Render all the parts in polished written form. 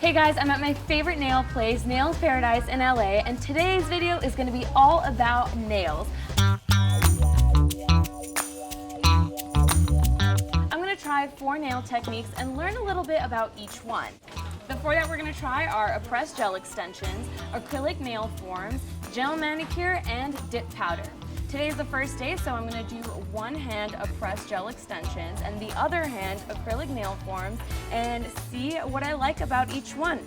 Hey guys, I'm at my favorite nail place, Nails Paradise in LA, and today's video is going to be all about nails. I'm going to try 4 nail techniques and learn a little bit about each one. The 4 that we're going to try are pressed gel extensions, acrylic nail forms, gel manicure, and dip powder. Today's the first day, so I'm going to do one hand of pressed gel extensions and the other hand acrylic nail forms and see what I like about each one.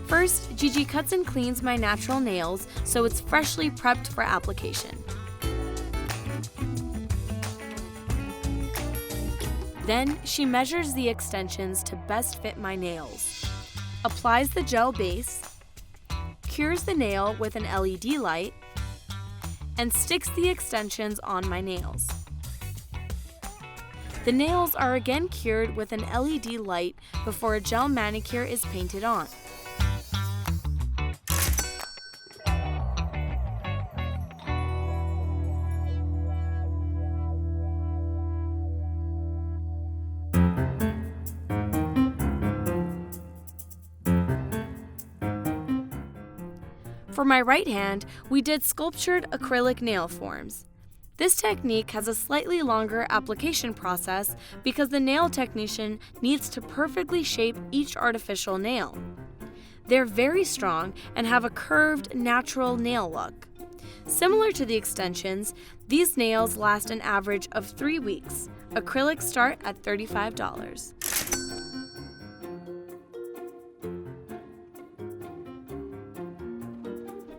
First, Gigi cuts and cleans my natural nails so it's freshly prepped for application. Then she measures the extensions to best fit my nails, applies the gel base, cures the nail with an LED light, and sticks the extensions on my nails. The nails are again cured with an LED light before a gel manicure is painted on. For my right hand, we did sculptured acrylic nail forms. This technique has a slightly longer application process because the nail technician needs to perfectly shape each artificial nail. They're very strong and have a curved, natural nail look. Similar to the extensions, these nails last an average of 3 weeks. Acrylics start at $35.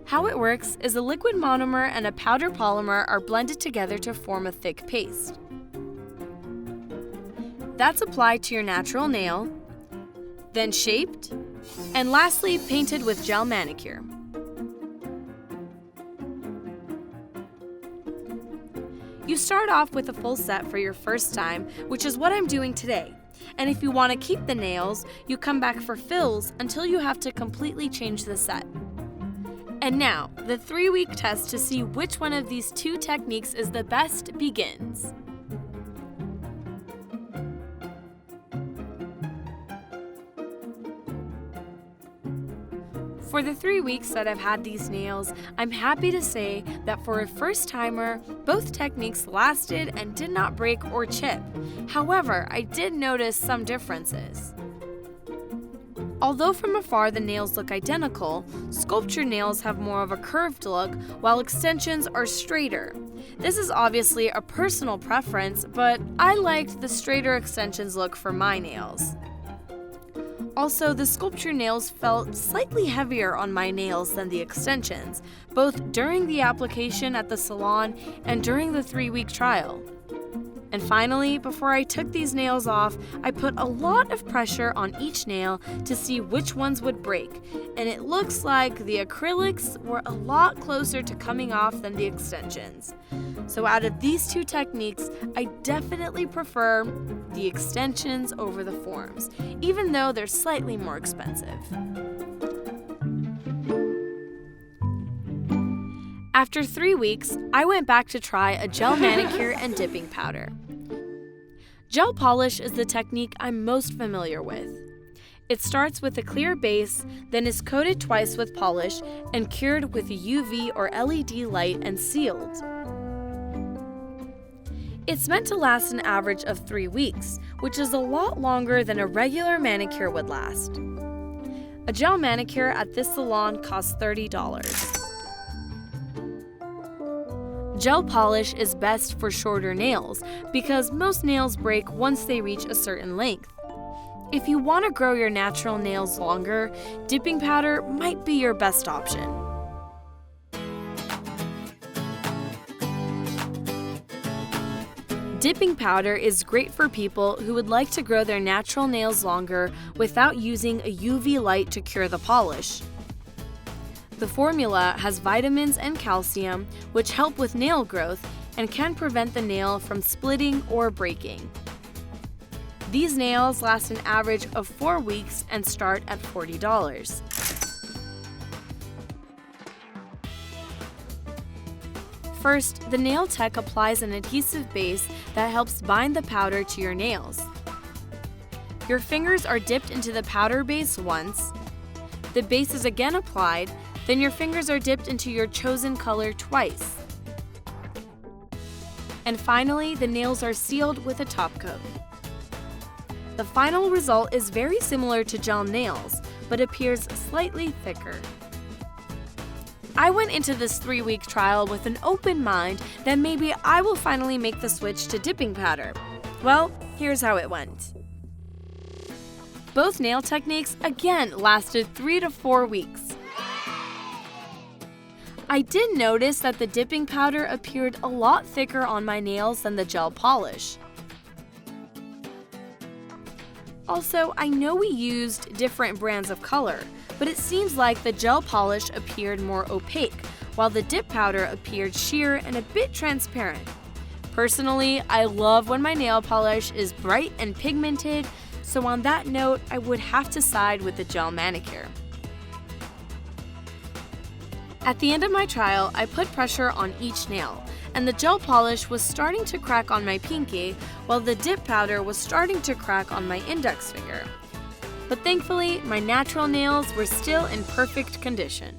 How it works is a liquid monomer and a powder polymer are blended together to form a thick paste. That's applied to your natural nail, then shaped, and lastly painted with gel manicure. You start off with a full set for your first time, which is what I'm doing today. And if you want to keep the nails, you come back for fills until you have to completely change the set. And now, the 3-week test to see which one of these 2 techniques is the best begins. For the 3 weeks that I've had these nails, I'm happy to say that for a first-timer, both techniques lasted and did not break or chip. However, I did notice some differences. Although from afar the nails look identical, sculpture nails have more of a curved look, while extensions are straighter. This is obviously a personal preference, but I liked the straighter extensions look for my nails. Also, the sculpture nails felt slightly heavier on my nails than the extensions, both during the application at the salon and during the 3-week trial. And finally, before I took these nails off, I put a lot of pressure on each nail to see which ones would break, and it looks like the acrylics were a lot closer to coming off than the extensions. So out of these 2 techniques, I definitely prefer the extensions over the forms, even though they're slightly more expensive. After 3 weeks, I went back to try a gel manicure and dipping powder. Gel polish is the technique I'm most familiar with. It starts with a clear base, then is coated twice with polish and cured with a UV or LED light and sealed. It's meant to last an average of 3 weeks, which is a lot longer than a regular manicure would last. A gel manicure at this salon costs $30. Gel polish is best for shorter nails because most nails break once they reach a certain length. If you want to grow your natural nails longer, dipping powder might be your best option. Dipping powder is great for people who would like to grow their natural nails longer without using a UV light to cure the polish. The formula has vitamins and calcium, which help with nail growth and can prevent the nail from splitting or breaking. These nails last an average of 4 weeks and start at $40. First, the nail tech applies an adhesive base that helps bind the powder to your nails. Your fingers are dipped into the powder base once, the base is again applied, then your fingers are dipped into your chosen color twice. And finally, the nails are sealed with a top coat. The final result is very similar to gel nails, but appears slightly thicker. I went into this 3-week trial with an open mind that maybe I will finally make the switch to dipping powder. Well, here's how it went. Both nail techniques again lasted 3 to 4 weeks. I did notice that the dipping powder appeared a lot thicker on my nails than the gel polish. Also, I know we used different brands of color, but it seems like the gel polish appeared more opaque, while the dip powder appeared sheer and a bit transparent. Personally, I love when my nail polish is bright and pigmented, so on that note, I would have to side with the gel manicure. At the end of my trial, I put pressure on each nail, and the gel polish was starting to crack on my pinky, while the dip powder was starting to crack on my index finger. But thankfully, my natural nails were still in perfect condition.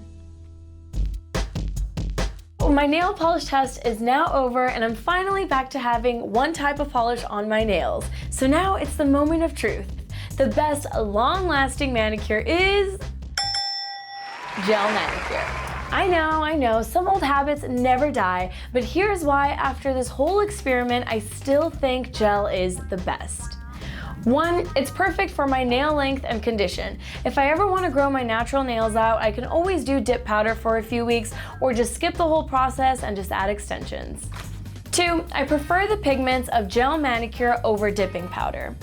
My nail polish test is now over, and I'm finally back to having one type of polish on my nails. So now it's the moment of truth. The best long-lasting manicure is gel manicure. I know, some old habits never die, but here's why after this whole experiment, I still think gel is the best. 1, it's perfect for my nail length and condition. If I ever want to grow my natural nails out, I can always do dip powder for a few weeks or just skip the whole process and just add extensions. 2, I prefer the pigments of gel manicure over dipping powder.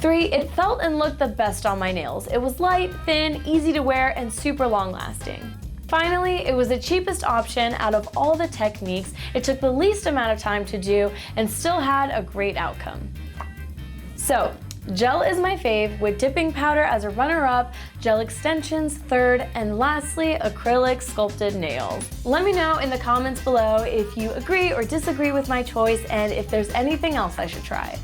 3, it felt and looked the best on my nails. It was light, thin, easy to wear, and super long lasting. Finally, it was the cheapest option out of all the techniques. It took the least amount of time to do and still had a great outcome. So, gel is my fave, with dipping powder as a runner-up, gel extensions third, and lastly, acrylic sculpted nails. Let me know in the comments below if you agree or disagree with my choice and if there's anything else I should try.